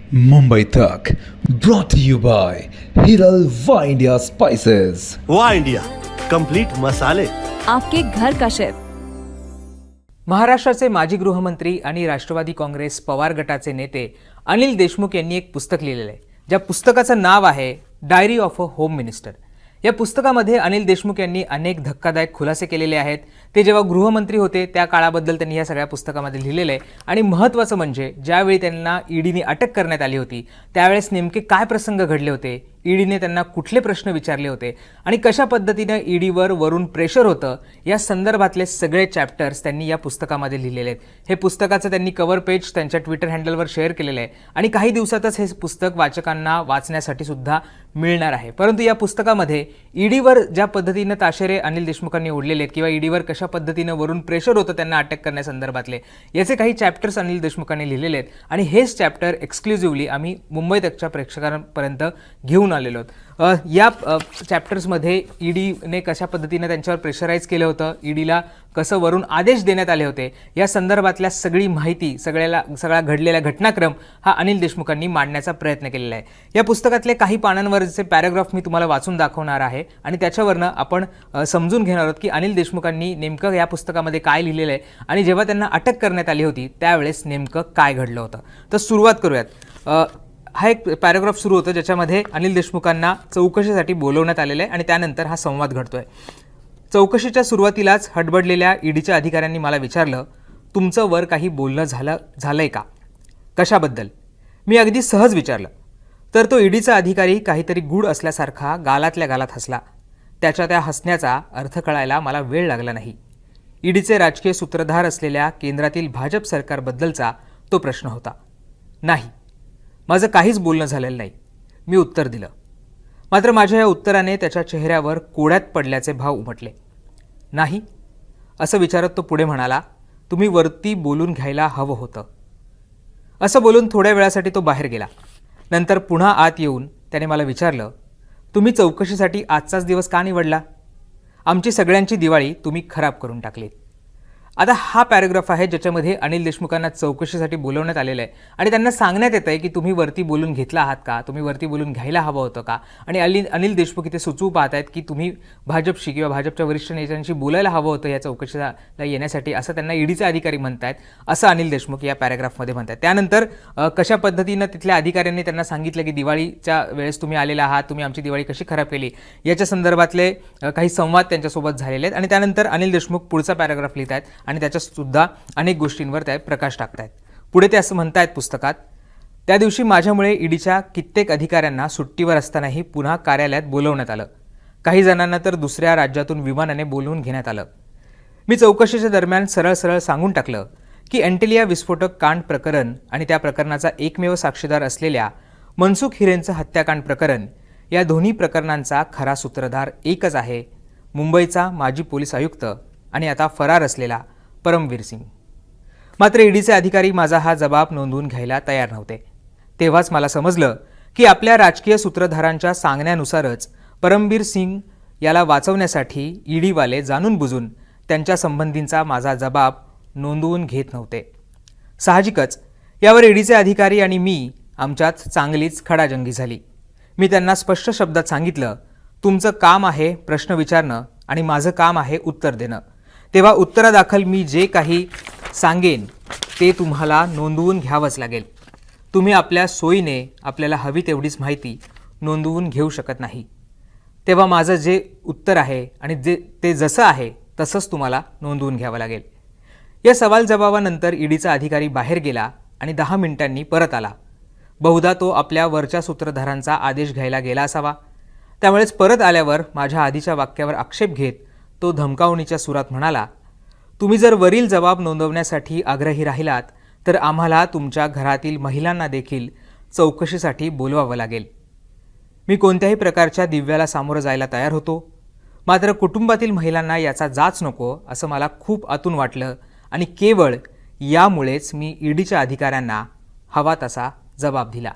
मुंबई तक brought to you by Hiral वा India spices. वा इंडिया कंप्लीट मसाले. आपके घर का शेफ. महाराष्ट्राचे माजी गृहमंत्री आणि राष्ट्रवादी काँग्रेस पवार गटाचे नेते अनिल देशमुख यांनी एक पुस्तक लिहिलेलं आहे, ज्या पुस्तकाचं नाव आहे diary of a home minister. या पुस्तकामध्ये अनिल देशमुख यांनी अनेक धक्कादायक खुलासे केलेले आहेत. ते जेव्हा गृहमंत्री होते त्या काळाबद्दल त्यांनी या सगळ्या पुस्तकामध्ये लिहिलेलं आहे. आणि महत्त्वाचं म्हणजे ज्यावेळी त्यांना ईडीने अटक करण्यात आली होती त्यावेळेस नेमके काय प्रसंग घडले होते, ईडीने त्यांना कुठले प्रश्न विचारले होते आणि कशा पद्धतीने ईडीवर वरून प्रेशर होतं, या संदर्भातले सगळे चॅप्टर्स त्यांनी या पुस्तकामध्ये लिहिलेले आहेत. हे पुस्तकाचं त्यांनी कव्हर पेज त्यांच्या ट्विटर हँडलवर शेअर केलेलं आहे आणि काही दिवसातच हे पुस्तक वाचकांना वाचण्यासाठी सुद्धा मिळणार आहे. परंतु या पुस्तकामध्ये ईडीवर ज्या पद्धतीनं ताशेरे अनिल देशमुखांनी ओढलेले आहेत किंवा ईडीवर कशा पद्धतीनं वरून प्रेशर होतं त्यांना अटक करण्यासंदर्भातले याचे काही चॅप्टर्स अनिल देशमुखांनी लिहिलेले आहेत आणि हेच चॅप्टर एक्सक्लुझिव्हली आम्ही मुंबई तकच्या प्रेक्षकांपर्यंत घेऊन आलेलो आहोत. या चॅप्टर्समध्ये ईडीने कशा पद्धतीनं त्यांच्यावर प्रेशराईज केलं होतं, ईडीला कसं वरून आदेश देण्यात आले होते, या संदर्भातल्या सगळी माहिती सगळा घडलेला घटनाक्रम हा अनिल देशमुखांनी मांडण्याचा प्रयत्न केलेला आहे. या पुस्तकातले काही पानांवरचे पॅराग्राफ मी तुम्हाला वाचून दाखवणार आहे आणि त्याच्यावरनं आपण समजून घेणार आहोत की अनिल देशमुखांनी नेमकं या पुस्तकामध्ये काय लिहिलेलं आहे आणि जेव्हा त्यांना अटक करण्यात आली होती त्यावेळेस नेमकं काय घडलं होतं. तर सुरुवात करूयात. हा एक पॅराग्राफ सुरू होतं ज्याच्यामध्ये अनिल देशमुखांना चौकशीसाठी बोलवण्यात आलेलं आहे आणि त्यानंतर हा संवाद घडतोय. चौकशीच्या सुरुवातीलाच हडबडलेल्या ईडीच्या अधिकाऱ्यांनी मला विचारलं, तुमचं वर काही बोलणं झालंय का? कशाबद्दल? मी अगदी सहज विचारलं. तर तो ईडीचा अधिकारी काहीतरी गूढ असल्यासारखा गालातल्या गालात हसला. त्याच्या त्या हसण्याचा अर्थ कळायला मला वेळ लागला नाही. ईडीचे राजकीय सूत्रधार असलेल्या केंद्रातील भाजप सरकारबद्दलचा तो प्रश्न होता. नाही, माझं काहीच बोलणं झालेलं नाही, मी उत्तर दिलं. मात्र माझ्या या उत्तराने त्याच्या चेहऱ्यावर कोड्यात पडल्याचे भाव उमटले. नाही असं विचारत तो पुढे म्हणाला, तुम्ही वरती बोलून घ्यायला हवं होतं. असं बोलून थोड्या वेळासाठी तो बाहेर गेला. नंतर पुन्हा आत येऊन त्याने मला विचारलं, तुम्ही चौकशीसाठी आजचाच दिवस का निवडला? आमची सगळ्यांची दिवाळी तुम्ही खराब करून टाकली. आता हा पॅराग्राफ आहे ज्याच्यामध्ये अनिल देशमुखांना चौकशीसाठी बोलवण्यात आलेलं आहे आणि त्यांना सांगण्यात येतं आहे की तुम्ही वरती बोलून घेतला आहात का, तुम्ही वरती बोलून घ्यायला हवं होतं का. आणि अनिल देशमुख इथे सुचवू पाहत आहेत की तुम्ही भाजपशी किंवा भाजपच्या वरिष्ठ नेत्यांशी बोलायला हवं होतं या चौकशीला येण्यासाठी, असं त्यांना ईडीचे अधिकारी म्हणतात, असं अनिल देशमुख या पॅराग्राफमध्ये म्हणतात. त्यानंतर कशा पद्धतीनं तिथल्या अधिकाऱ्यांनी त्यांना सांगितलं की दिवाळीच्या वेळेस तुम्ही आलेला आहात, तुम्ही आमची दिवाळी कशी खराब केली, याच्या संदर्भातले काही संवाद त्यांच्यासोबत झालेले आहेत. आणि त्यानंतर अनिल देशमुख पुढचा पॅराग्राफ लिहित आहेत आणि त्याच्यासुद्धा अनेक गोष्टींवर ते प्रकाश टाकतायत. पुढे ते असं म्हणतायत पुस्तकात, त्या दिवशी माझ्यामुळे ईडीच्या कित्येक अधिकाऱ्यांना सुट्टीवर असतानाही पुन्हा कार्यालयात बोलवण्यात आलं. काही जणांना तर दुसऱ्या राज्यातून विमानाने बोलवून घेण्यात आलं. मी चौकशीच्या दरम्यान सरळ सांगून टाकलं की एंटेलिया विस्फोटक कांड प्रकरण आणि त्या प्रकरणाचा एकमेव साक्षीदार असलेल्या मनसुख हिरेंचं हत्याकांड प्रकरण, या दोन्ही प्रकरणांचा खरा सूत्रधार एकच आहे, मुंबईचा माजी पोलीस आयुक्त आणि आता फरार असलेला परमवीर सिंग. मात्र ईडीचे अधिकारी माझा हा जबाब नोंदवून घ्यायला तयार नव्हते. तेव्हाच मला समजलं की आपल्या राजकीय सूत्रधारांच्या सांगण्यानुसारच परमवीर सिंग याला वाचवण्यासाठी ईडीवाले जाणून बुजून त्यांच्या संबंधींचा माझा जबाब नोंदवून घेत नव्हते. साहजिकच यावर ईडीचे अधिकारी आणि मी आमच्यात चांगलीच खडाजंगी झाली. मी त्यांना स्पष्ट शब्दात सांगितलं, तुमचं काम आहे प्रश्न विचारणं आणि माझं काम आहे उत्तर देणं. तेव्हा उत्तरादाखल मी जे काही सांगेन ते तुम्हाला नोंदवून घ्यावंच लागेल. तुम्ही आपल्या सोयीने आपल्याला हवी तेवढीच माहिती नोंदवून घेऊ शकत नाही. तेव्हा माझं जे उत्तर आहे आणि ते जसं आहे तसंच तुम्हाला नोंदवून घ्यावं लागेल. या सवाल जबाबानंतर ईडीचा अधिकारी बाहेर गेला आणि 10 मिनिटांनी परत आला. बहुधा तो आपल्या वरच्या सूत्रधारांचा आदेश घ्यायला गेला असावा. त्यामुळेच परत आल्यावर माझ्या आधीच्या वाक्यावर आक्षेप घेत तो धमकावणीच्या सुरात म्हणाला, तुम्ही जर वरील जबाब नोंदवण्यासाठी आग्रही राहिलात तर आम्हाला तुमच्या घरातील महिलांना देखील चौकशीसाठी बोलवावं लागेल. मी कोणत्याही प्रकारच्या दिव्याला सामोरं जायला तयार होतो. मात्र कुटुंबातील महिलांना याचा जाच नको असं मला खूप आतून वाटलं आणि केवळ यामुळेच मी ईडीच्या अधिकाऱ्यांना हवा तसा जबाब दिला.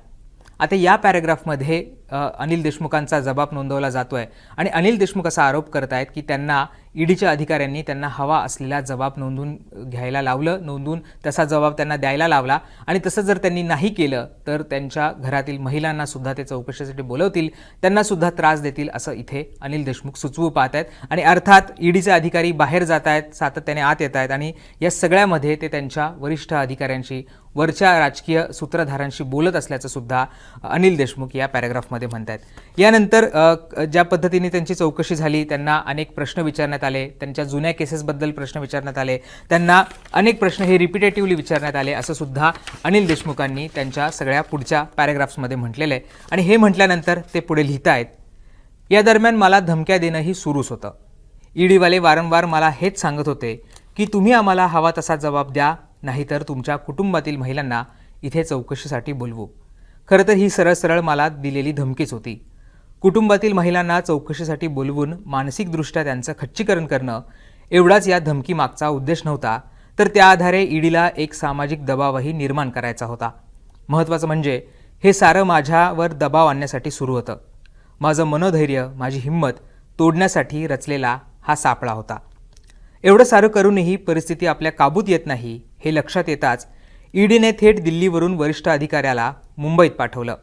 आता या पॅराग्राफमध्ये अनिल देशमुखांचा जबाब नोंदवला जातोय आणि अनिल देशमुख असा आरोप करतायत की त्यांना ईडीच्या अधिकाऱ्यांनी त्यांना हवा असलेला जबाब नोंदवून घ्यायला लावलं, नोंदवून तसा जबाब त्यांना द्यायला लावला आणि तसं जर त्यांनी नाही केलं तर त्यांच्या घरातील महिलांना सुद्धा ते चौकशीसाठी बोलवतील, त्यांना सुद्धा त्रास देतील असं इथे अनिल देशमुख सुचवू पाहत आहेत. आणि अर्थात ईडीचे अधिकारी बाहेर जात आहेत, सातत्याने आत येत आहेत आणि या सगळ्यामध्ये ते त्यांच्या वरिष्ठ अधिकाऱ्यांशी, वरच्या राजकीय सूत्रधारांशी बोलत असल्याचं सुद्धा अनिल देशमुख या पॅराग्राफमध्ये म्हणतात. यानंतर ज्या पद्धतीने त्यांची चौकशी झाली, त्यांना अनेक प्रश्न विचारण्यात आले, त्यांच्या जुन्या केसेसबद्दल प्रश्न विचारण्यात आले, त्यांना अनेक प्रश्न हे रिपिटेटिव्हली विचारण्यात आले असं सुद्धा अनिल देशमुखांनी त्यांच्या सगळ्या पुढच्या पॅराग्राफ्समध्ये म्हटलेलं आहे. आणि हे म्हटल्यानंतर ते पुढे लिहित आहेत, या दरम्यान मला धमक्या देणंही सुरूच होतं. ईडीवाले वारंवार मला हेच सांगत होते की तुम्ही आम्हाला हवा तसा जबाब द्या, नाहीतर तुमच्या कुटुंबातील महिलांना इथे चौकशीसाठी बोलवू. खरं तर ही सरळ सरळ मला दिलेली धमकीच होती. कुटुंबातील महिलांना चौकशीसाठी बोलवून मानसिकदृष्ट्या त्यांचं खच्चीकरण करणं एवढाच या धमकीमागचा उद्देश नव्हता, तर त्या आधारे ईडीला एक सामाजिक दबावही निर्माण करायचा होता. महत्त्वाचं म्हणजे हे सारं माझ्यावर दबाव आणण्यासाठी सुरू होतं. माझं मनोधैर्य, माझी हिंमत तोडण्यासाठी रचलेला हा सापळा होता. एवढं सारं करूनही परिस्थिती आपल्या काबूत येत नाही हे लक्षात येताच ईडीने थेट दिल्लीवरून वरिष्ठ अधिकाऱ्याला मुंबईत पाठवलं.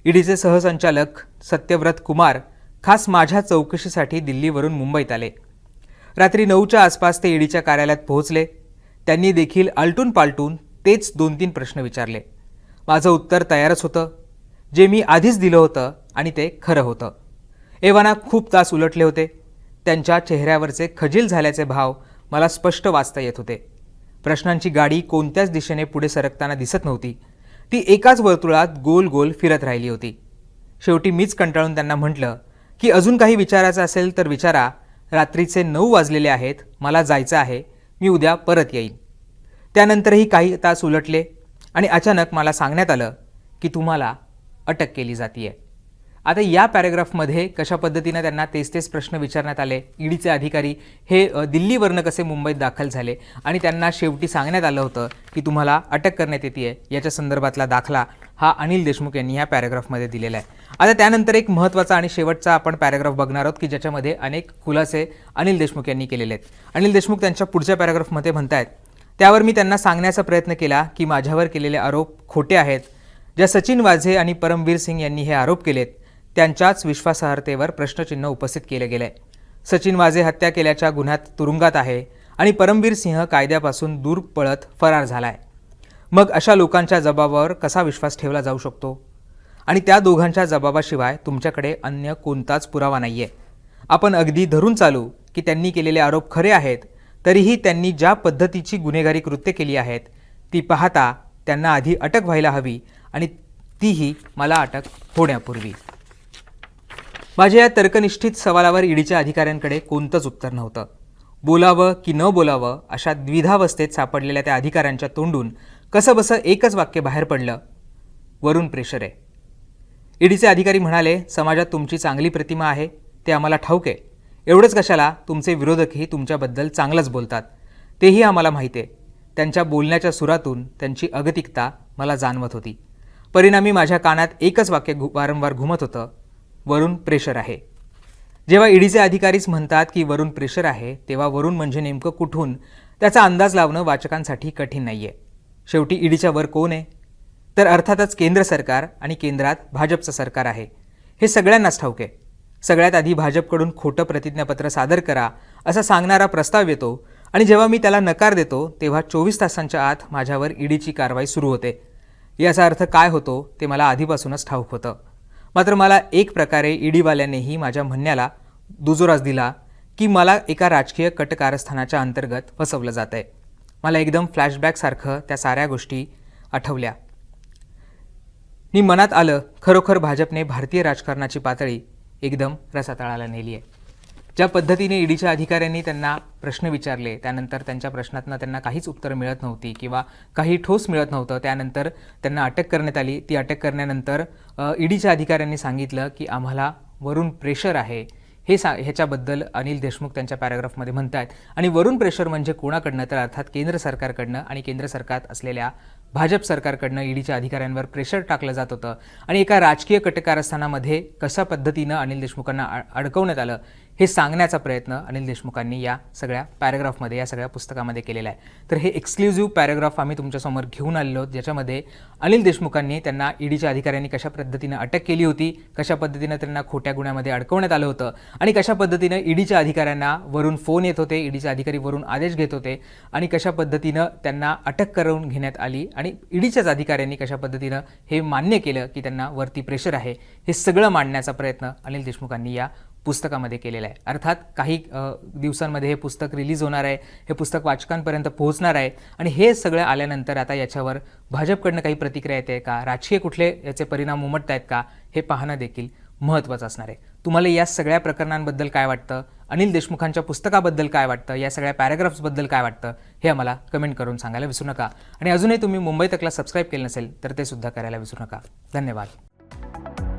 ईडीचे सहसंचालक सत्यव्रत कुमार खास माझ्या चौकशीसाठी दिल्लीवरून मुंबईत आले. रात्री 9च्या आसपास ते ईडीच्या कार्यालयात पोहोचले. त्यांनी देखील आलटून पालटून तेच 2-3 प्रश्न विचारले. माझं उत्तर तयारच होतं, जे मी आधीच दिलं होतं आणि ते खरं होतं. एव्हाना खूप तास उलटले होते. त्यांच्या चेहऱ्यावरचे खजील झाल्याचे भाव मला स्पष्ट वाचता येत होते. प्रश्नांची गाडी कोणत्याच दिशेने पुढे सरकताना दिसत नव्हती. ती एकाच वर्तुळात गोल गोल फिरत राहिली होती. शेवटी मीच कंटाळून त्यांना म्हटलं की अजून काही विचारायचं असेल तर विचारा. रात्रीचे 9 वाजलेले आहेत, मला जायचं आहे, मी उद्या परत येईन. त्यानंतरही काही तास उलटले आणि अचानक मला सांगण्यात आलं की तुम्हाला अटक केली जातीये. आता या पॅराग्राफमध्ये कशा पद्धतीनं त्यांना तेच प्रश्न विचारण्यात आले, ईडीचे अधिकारी हे दिल्लीवरनं कसे मुंबईत दाखल झाले आणि त्यांना शेवटी सांगण्यात आलं होतं की तुम्हाला अटक करण्यात येते, याच्या संदर्भातला दाखला हा अनिल देशमुख यांनी या पॅराग्राफमध्ये दिलेला आहे. आता त्यानंतर एक महत्त्वाचा आणि शेवटचा आपण पॅराग्राफ बघणार आहोत की ज्याच्यामध्ये अनेक खुलासे अनिल देशमुख यांनी केलेले आहेत. अनिल देशमुख त्यांच्या पुढच्या पॅराग्राफमध्ये म्हणतायत, त्यावर मी त्यांना सांगण्याचा प्रयत्न केला की माझ्यावर केलेले आरोप खोटे आहेत. ज्या सचिन वाझे आणि परमवीर सिंग यांनी हे आरोप केलेत त्यांच्याच विश्वासार्हतेवर प्रश्नचिन्ह उपस्थित केले गेले. सचिन वाझे हत्या केल्याच्या गुन्ह्यात तुरुंगात आहे आणि परमवीर सिंह कायद्यापासून दूर पळत फरार झालाय. मग अशा लोकांच्या जबाबावर कसा विश्वास ठेवला जाऊ शकतो? आणि त्या दोघांच्या जबाबाशिवाय तुमच्याकडे अन्य कोणताच पुरावा नाहीये. आपण अगदी धरून चालू की त्यांनी केलेले आरोप खरे आहेत, तरीही त्यांनी ज्या पद्धतीची गुन्हेगारी कृत्य केली आहेत ती पाहता त्यांना आधी अटक व्हायला हवी आणि तीही मला अटक होण्यापूर्वी. माझ्या या तर्कनिष्ठित सवालावर ईडीच्या अधिकाऱ्यांकडे कोणतंच उत्तर नव्हतं. बोलावं की न बोलावं अशा द्विधावस्थेत सापडलेल्या त्या अधिकाऱ्यांच्या तोंडून कसंबसं एकच वाक्य बाहेर पडलं, वरून प्रेशर आहे. ईडीचे अधिकारी म्हणाले, समाजात तुमची चांगली प्रतिमा आहे, ते आम्हाला ठाऊक आहे. एवढंच कशाला, तुमचे विरोधकही तुमच्याबद्दल चांगलंच बोलतात, तेही आम्हाला माहिती आहे. त्यांच्या बोलण्याच्या सुरातून त्यांची अगतिकता मला जाणवत होती. परिणामी माझ्या कानात एकच वाक्य वारंवार घुमत होतं, वरून प्रेशर आहे. जेव्हा ईडीचे अधिकारीच म्हणतात की वरून प्रेशर आहे, तेव्हा वरून म्हणजे नेमकं कुठून त्याचा अंदाज लावणं वाचकांसाठी कठीण नाही आहे. शेवटी ईडीच्या वर कोण आहे? तर अर्थातच केंद्र सरकार आणि केंद्रात भाजपचं सरकार आहे. हे सगळ्यांनाच ठाऊक आहे. सगळ्यात आधी भाजपकडून खोटं प्रतिज्ञापत्र सादर करा असा सांगणारा प्रस्ताव येतो आणि जेव्हा मी त्याला नकार देतो तेव्हा 24 तासांच्या आत माझ्यावर ईडीची कारवाई सुरू होते. याचा अर्थ काय होतो ते मला आधीपासूनच ठाऊक होतं. मात्र मला एक प्रकारे ईडीवाल्यांनीही माझ्या म्हणण्याला दुजोराच दिला की मला एका राजकीय कटकारस्थानाच्या अंतर्गत फसवलं जात आहे. मला एकदम फ्लॅशबॅकसारखं त्या साऱ्या गोष्टी आठवल्या. मी मनात आलं, खरोखर भाजपने भारतीय राजकारणाची पातळी एकदम रसातळाला नेली आहे. ज्या पद्धतीने ईडीच्या अधिकाऱ्यांनी त्यांना प्रश्न विचारले, त्यानंतर त्यांच्या प्रश्नातनं त्यांना काहीच उत्तर मिळत नव्हती किंवा काही ठोस मिळत नव्हतं. त्यानंतर त्यांना अटक करण्यात आली. ती अटक करण्यानंतर ईडीच्या अधिकाऱ्यांनी सांगितलं की आम्हाला वरून प्रेशर आहे. ह्याच्याबद्दल अनिल देशमुख त्यांच्या पॅराग्राफमध्ये म्हणतात. आणि वरून प्रेशर म्हणजे कोणाकडनं? तर अर्थात केंद्र सरकारकडनं आणि केंद्र सरकारत असलेल्या भाजप सरकारकडनं ईडीच्या अधिकाऱ्यांवर प्रेशर टाकलं जात होतं आणि एका राजकीय कटकारस्थानामध्ये कशा पद्धतीनं अनिल देशमुखांना अडकवण्यात आलं हे सांगण्याचा प्रयत्न अनिल देशमुखांनी या सगळ्या पॅराग्राफमध्ये, या सगळ्या पुस्तकामध्ये केलेला आहे. तर हे एक्सक्लुझिव्ह पॅराग्राफ आम्ही तुमच्यासमोर घेऊन आलेलो आहोत, ज्याच्यामध्ये अनिल देशमुखांनी त्यांना ईडीच्या अधिकाऱ्यांनी कशा पद्धतीनं अटक केली होती, कशा पद्धतीनं त्यांना खोट्या गुन्ह्यामध्ये अडकवण्यात आलं होतं आणि कशा पद्धतीनं ईडीच्या अधिकाऱ्यांना वरून फोन येत होते, ईडीचे अधिकारी वरून आदेश घेत होते आणि कशा पद्धतीनं त्यांना अटक करून घेण्यात आली आणि ईडीच्याच अधिकाऱ्यांनी कशा पद्धतीनं हे मान्य केलं की त्यांना वरती प्रेशर आहे, हे सगळं मांडण्याचा प्रयत्न अनिल देशमुखांनी या पुस्तकामध्ये केलेला आहे. अर्थात काही दिवसांमध्ये हे पुस्तक रिलीज होणार आहे, हे पुस्तक वाचकांपर्यंत पोहोचणार आहे आणि हे सगळं आल्यानंतर आता याच्यावर भाजपकडनं काही प्रतिक्रिया येते का, राजकीय कुठले याचे परिणाम उमटत आहेत का, हे पाहणं देखील महत्त्वाचं असणार आहे. तुम्हाला या सगळ्या प्रकरणांबद्दल काय वाटतं, अनिल देशमुखांच्या पुस्तकाबद्दल काय वाटतं, या सगळ्या पॅराग्राफ्सबद्दल काय वाटतं, हे आम्हाला कमेंट करून सांगायला विसरू नका. आणि अजूनही तुम्ही मुंबई तकला सबस्क्राईब केलं नसेल तर ते सुद्धा करायला विसरू नका. धन्यवाद.